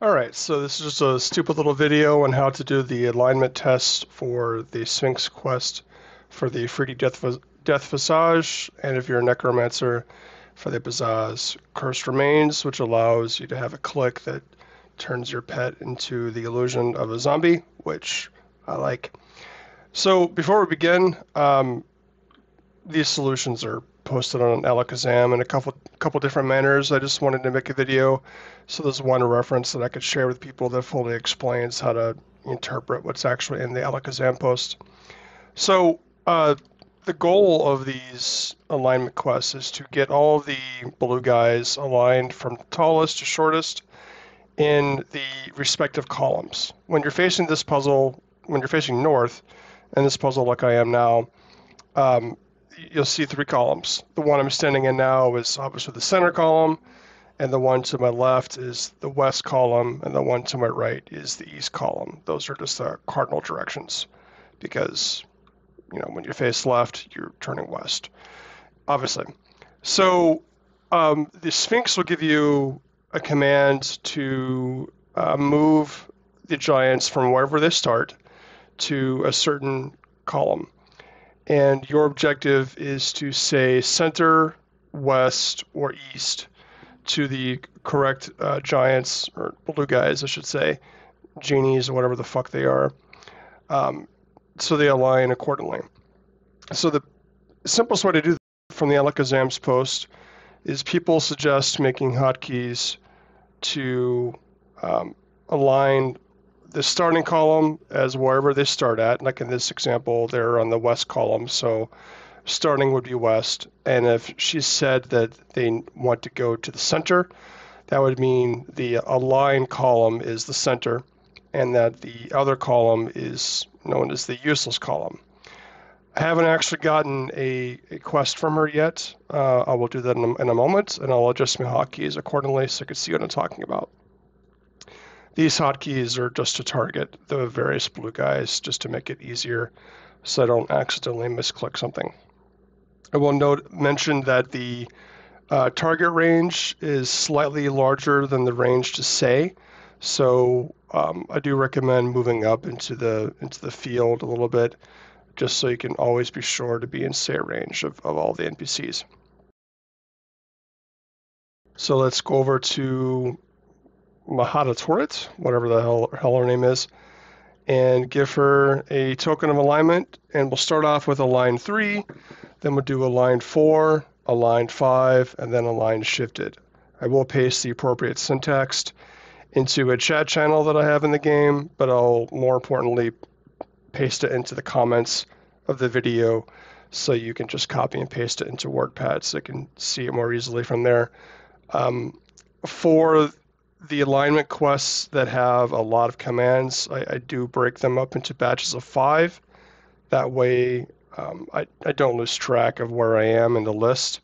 Alright, so this is just a stupid little video on how to do the alignment test for the Sphinx quest for the Efreeti Death Visage, and if you're a necromancer, for the Paza's Cursed Remains, which allows you to have a click that turns your pet into the illusion of a zombie, which I like. So before we begin, these solutions are posted on Alakazam in a couple different manners. I just wanted to make a video so there's one reference that I could share with people that fully explains how to interpret what's actually in the Alakazam post. So the goal of these alignment quests is to get all of the blue guys aligned from tallest to shortest in the respective columns. When you're facing this puzzle, when you're facing north in this puzzle like I am now, um, you'll see three columns. The one I'm standing in now is obviously the center column, and the one to my left is the west column, and the one to my right is the east column. Those are just the cardinal directions, because when you face left, you're turning west, obviously. So the Sphinx will give you a command to move the giants from wherever they start to a certain column. And your objective is to say center, west, or east to the correct giants, or blue guys, I should say, genies, or whatever the fuck they are, so they align accordingly. So the simplest way to do that from the Alakazam's post is people suggest making hotkeys to align the starting column as wherever they start at. Like in this example, they're on the west column, so starting would be west. And if she said that they want to go to the center, that would mean the aligned column is the center, and that the other column is known as the useless column. I haven't actually gotten a quest from her yet. I will do that in a moment, and I'll adjust my hotkeys accordingly so you can see what I'm talking about. These hotkeys are just to target the various blue guys, just to make it easier so I don't accidentally misclick something. I will mention that the target range is slightly larger than the range to say, so I do recommend moving up into the field a little bit, just so you can always be sure to be in say range of all the NPCs. So let's go over to Mahatototarit, whatever the hell her name is, and give her a token of alignment. And we'll start off with a line 3, then we'll do a line 4, a line 5, and then a line shifted. I will paste the appropriate syntax into a chat channel that I have in the game, but I'll more importantly paste it into the comments of the video so you can just copy and paste it into WordPad so you can see it more easily from there. For the alignment quests that have a lot of commands, I do break them up into batches of 5. That way I don't lose track of where I am in the list.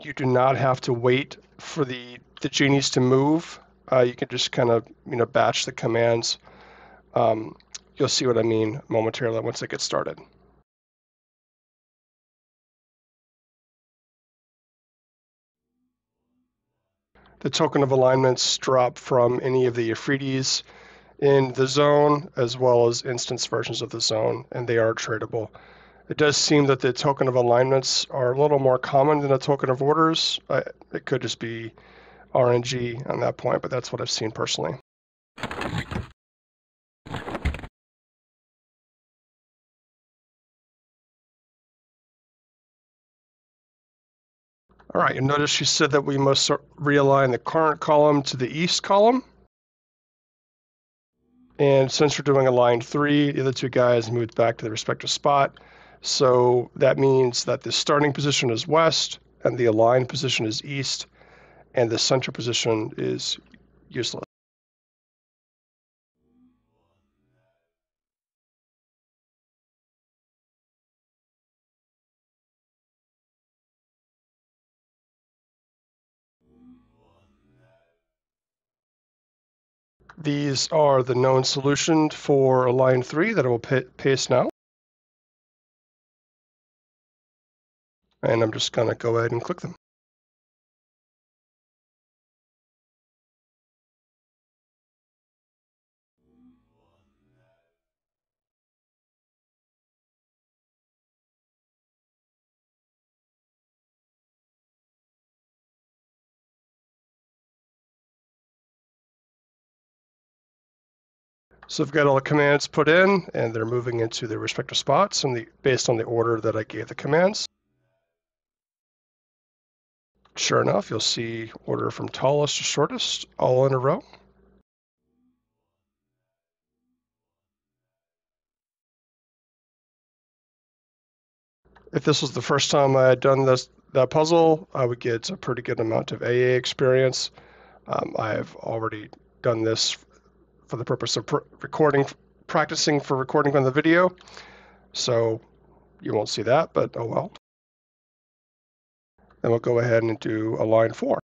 You do not have to wait for the genies to move. You can just kind of batch the commands. You'll see what I mean momentarily once I get started. The token of alignments drop from any of the Efreetis in the zone, as well as instance versions of the zone, and they are tradable. It does seem that the token of alignments are a little more common than the token of orders. It could just be RNG on that point, but that's what I've seen personally. All right, you'll notice she said that we must realign the current column to the east column. And since we're doing a line 3, the other two guys moved back to their respective spot. So that means that the starting position is west, and the aligned position is east, and the center position is useless. These are the known solution for a line 3 that I will paste now. And I'm just going to go ahead and click them. So I've got all the commands put in, and they're moving into their respective spots based on the order that I gave the commands. Sure enough, you'll see order from tallest to shortest, all in a row. If this was the first time I had done that puzzle, I would get a pretty good amount of AA experience. I've already done this for the purpose of practicing for recording on the video, so you won't see that, but oh well. Then we'll go ahead and do a line 4.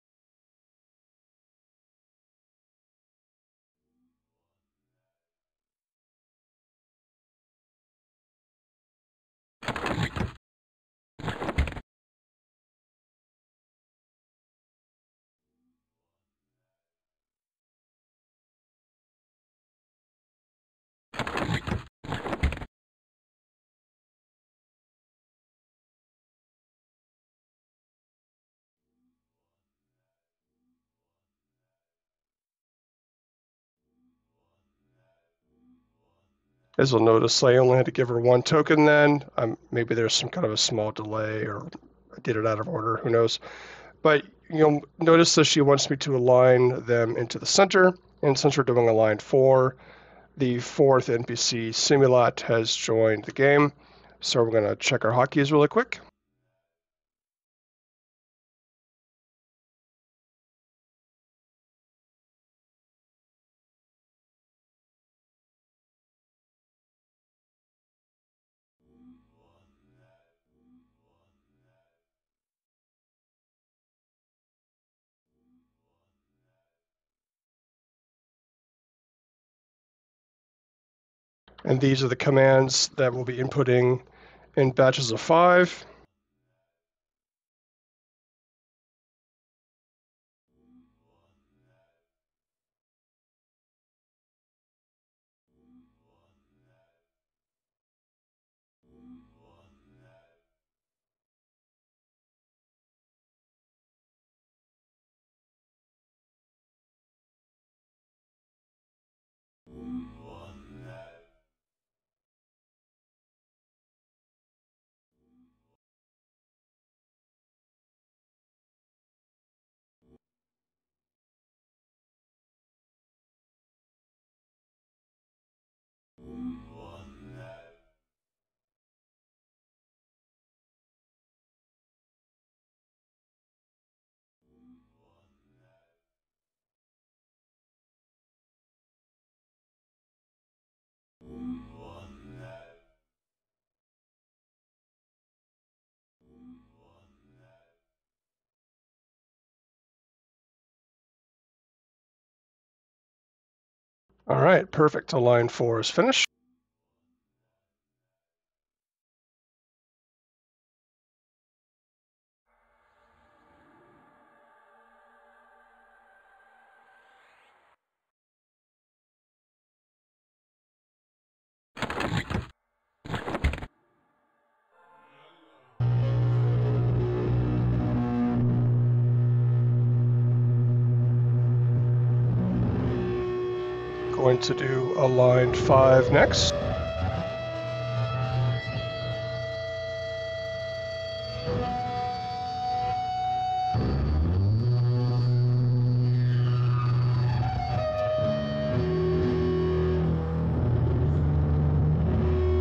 As you'll notice, I only had to give her 1 token then. Maybe there's some kind of a small delay, or I did it out of order, who knows. But you'll notice that she wants me to align them into the center, and since we're doing a line 4, the 4th NPC, Simulat, has joined the game. So we're going to check our hotkeys really quick. And these are the commands that we'll be inputting in batches of 5. All right, perfect. Line 4 is finished. Going to do a line 5 next.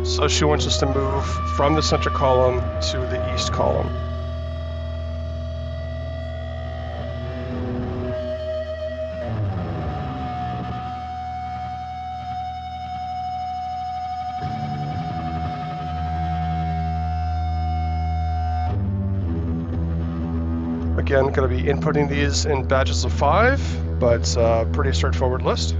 So she wants us to move from the center column to the east column. Again, going to be inputting these in batches of 5, but pretty straightforward list.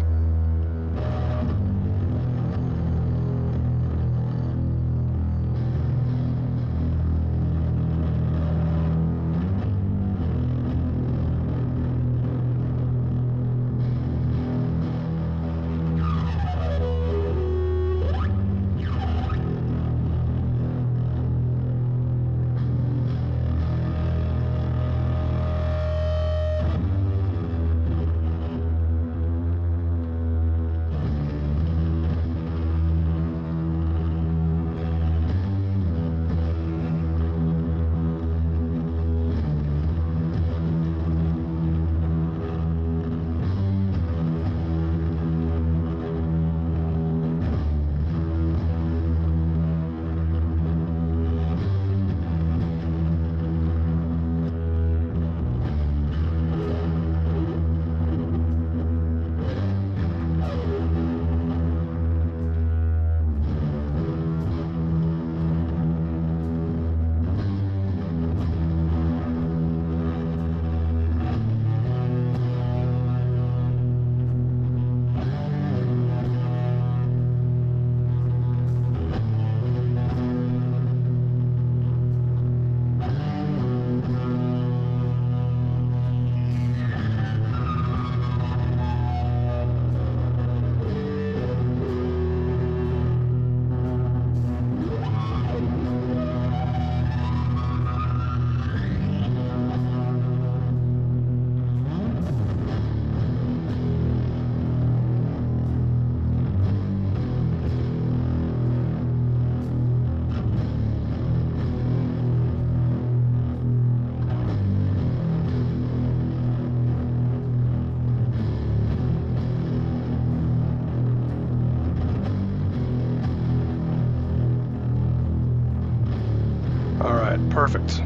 Perfect.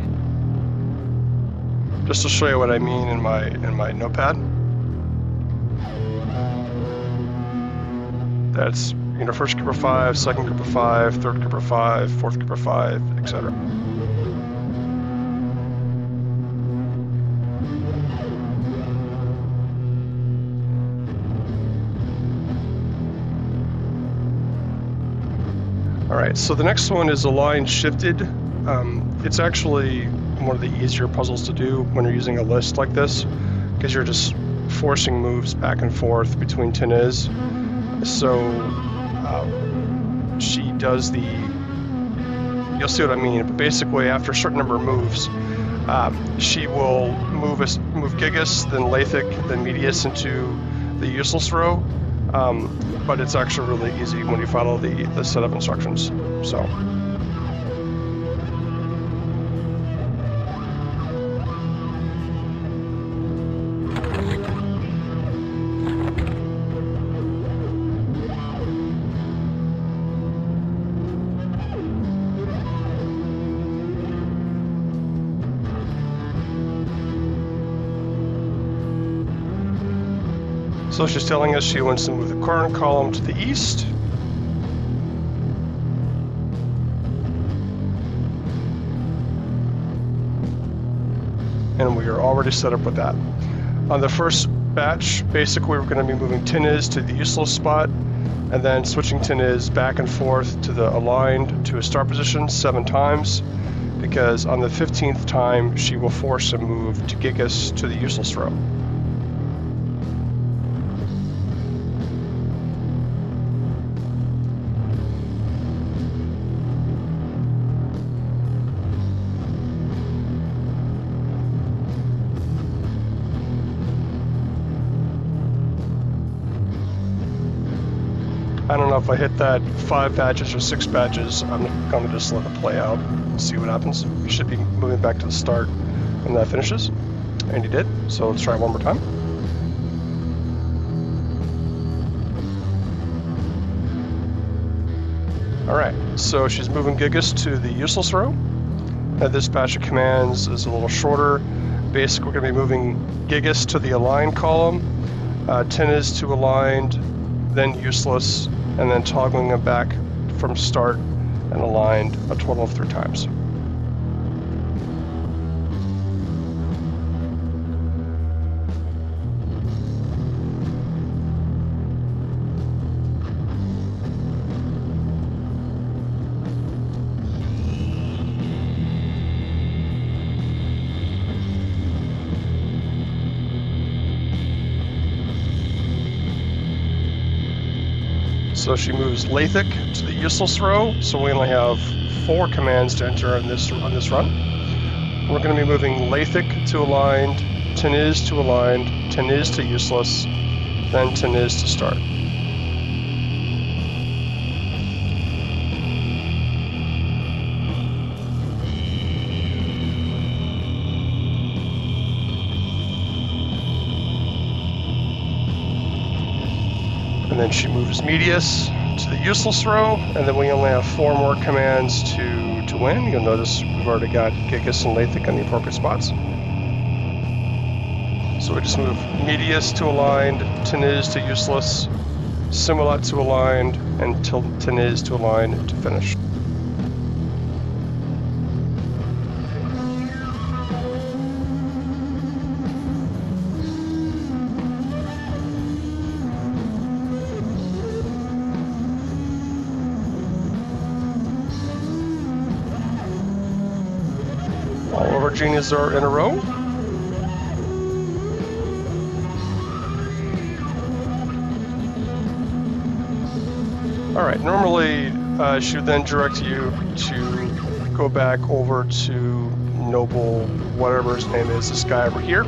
Just to show you what I mean in my notepad. That's, you know, first group of 5, second group of 5, third group of 5, fourth group of 5, etc. All right, so the next one is align shifted. It's actually one of the easier puzzles to do when you're using a list like this, because you're just forcing moves back and forth between Teniz. So she does the, you'll see what I mean, but basically after a certain number of moves, she will move Gigas, then Lathic, then Medius into the useless row, but it's actually really easy when you follow the set of instructions. So. So she's telling us she wants to move the current column to the east. And we are already set up with that. On the first batch, basically we're going to be moving Teniz to the useless spot, and then switching Teniz back and forth to the aligned to a start position 7 times, because on the 15th time she will force a move to Gigas to the useless row. I don't know if I hit that 5 batches or 6 batches. I'm going to just let it play out and see what happens. You should be moving back to the start when that finishes. And you did, so let's try one more time. Alright, so she's moving Gigas to the useless row. Now this batch of commands is a little shorter. Basically, we're going to be moving Gigas to the aligned column, Teniz to aligned, then useless, and then toggling them back from start and aligned a total of 3 times. So she moves Lathic to the useless row, so we only have 4 commands to enter on this run. We're going to be moving Lathic to aligned, Teniz to aligned, Teniz to useless, then Teniz to start. And then she moves Medius to the useless row, and then we only have 4 more commands to win. You'll notice we've already got Gigas and Lathic in the appropriate spots. So we just move Medius to aligned, Teniz to useless, Simulat to aligned, and Teniz to aligned to finish. All of our genies are in a row. Alright, normally she would then direct you to go back over to Noble, whatever his name is, this guy over here.